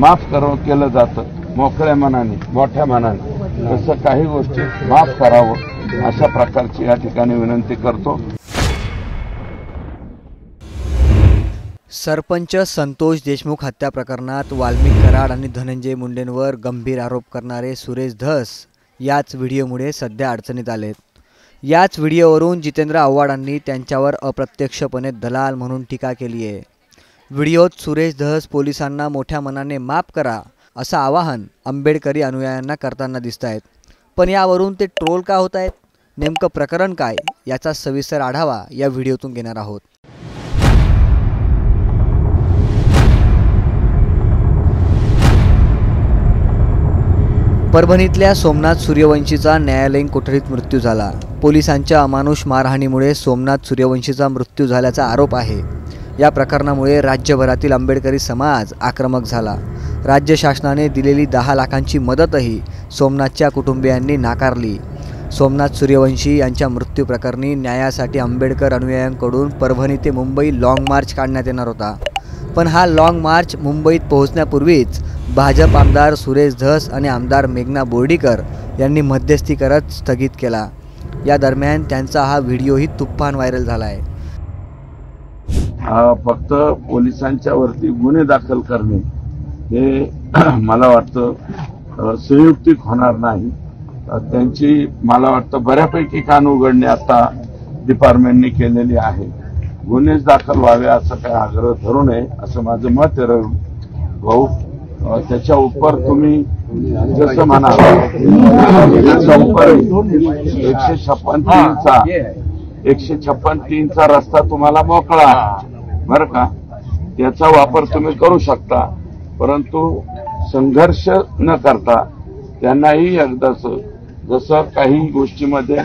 माफ केलं जातं मोकळ्या मनाने, मोठ्या मनाने, तसं काही गोष्टी माफ करावं अशा प्रकारची या ठिकाणी विनंती करतो। सरपंच संतोष देशमुख हत्या प्रकरणात वाल्मिक कराड आणि धनंजय मुंडेंवर गंभीर आरोप करणारे सुरेश धस याच व्हिडिओमुळे सध्या अडचणीत आलेत। याच व्हिडिओवरून जितेंद्र आव्हाडांनी त्यांच्यावर अप्रत्यक्षपणे दलाल म्हणून टीका केली आहे। व्हिडिओत सुरेश धस पोलिसांना मोठ्या मनाने माफ करा असं आवाहन आंबेडकरी अनुयायांना करताना दिसत आहेत। पण यावरून ते ट्रोल का होत आहेत, नेमकं प्रकरण काय याचा सविस्तर आढावा या व्हिडिओतून घेणार आहोत। परभणीतल्या सोमनाथ सूर्यवंशीचा न्यायालयीन कोठडीत मृत्यू झाला। पोलिसांच्या अमानुष मारहाणीमुळे सोमनाथ सूर्यवंशीचा मृत्यू झाल्याचा आरोप आहे। या प्रकरणामुळे राज्यभरातील आंबेडकरी समाज आक्रमक झाला। राज्य शासनाने दिलेली 10 लाखांची मदतही सोमनाथच्या कुटुंबियांनी नाकारली। सोमनाथ सूर्यवंशी यांच्या मृत्यू प्रकरणी न्यायासाठी आंबेडकर अनुयायांकडून परभणी ते मुंबई लाँग मार्च काढण्यात येणार होता। पण हा लाँग मार्च मुंबईत पोहोचण्यापूर्वीच भाजप आमदार सुरेश धस आणि आमदार मेघना बोर्डीकर यांनी मध्यस्थी करत स्थगित केला। या दरम्यान त्यांचा हा व्हिडिओही तुफान व्हायरल झाला आहे। फक्त पोलिसांच्या वरती गुन्हे दाखल करणे हे मला वाटतं संयुक्तिक होणार नाही। त्यांची मला वाटतं बऱ्यापैकी कान उघडणे आता डिपार्टमेंटने केलेली आहे। गुन्हेच दाखल व्हावे असं काही आग्रह धरू नये असं माझं मत आहे भाऊ। त्याच्या उपर तुम्ही जसं म्हणा 156(3) चा रस्ता तुम्हाला मोकळा बरं का, त्याचा वापर तुम्ही करू शकता, परंतु संघर्ष न करता त्यांनाही एकदाच जसं काही गोष्टीमध्ये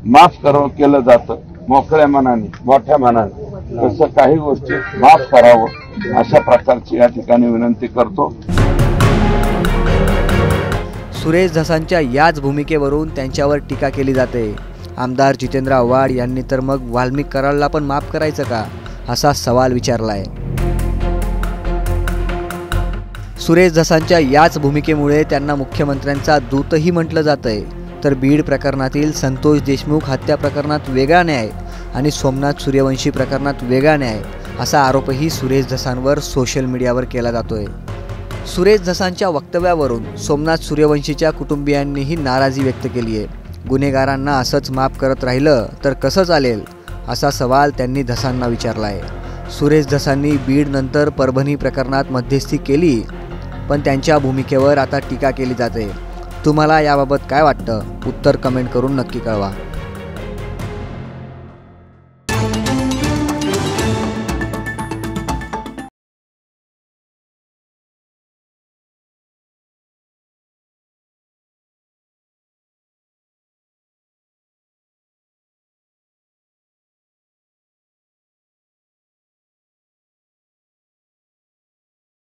माफ केलं जातं मोकळ्या मनाने, मोठ्या मनाने, तसं काही गोष्टी माफ करावं अशा प्रकारची या ठिकाणी विनंती करतो। सुरेश धसांच्या याच भूमिकेवरून त्यांच्यावर टीका केली जाते। आमदार जितेंद्र आव्हाड यांनी तर मग वाल्मिक कराडला पण माफ करायचं का असा सवाल विचारलाय। सुरेश धसांच्या याच भूमिकेमुळे त्यांना मुख्यमंत्र्यांचा दूतही म्हटलं जातंय। तर बीड प्रकरणातील संतोष देशमुख हत्या प्रकरणात वेगळा न्याय आणि सोमनाथ सूर्यवंशी प्रकरणात वेगळा न्याय असा आरोपही सुरेश धसांवर सोशल मीडियावर केला जातोय। सुरेश धसांच्या वक्तव्यावरून सोमनाथ सूर्यवंशीच्या कुटुंबियांनीही नाराजी व्यक्त केली आहे। गुन्हेगारांना असंच माफ करत राहिलं तर कसं चालेल असा सवाल त्यांनी धसांना विचारला आहे। सुरेश धसांनी बीड नंतर परभणी प्रकरणात मध्यस्थी केली, पण त्यांच्या भूमिकेवर आता टीका केली जाते। तुम्हाला याबाबत काय वाटतं? उत्तर कमेंट करून नक्की कळवा।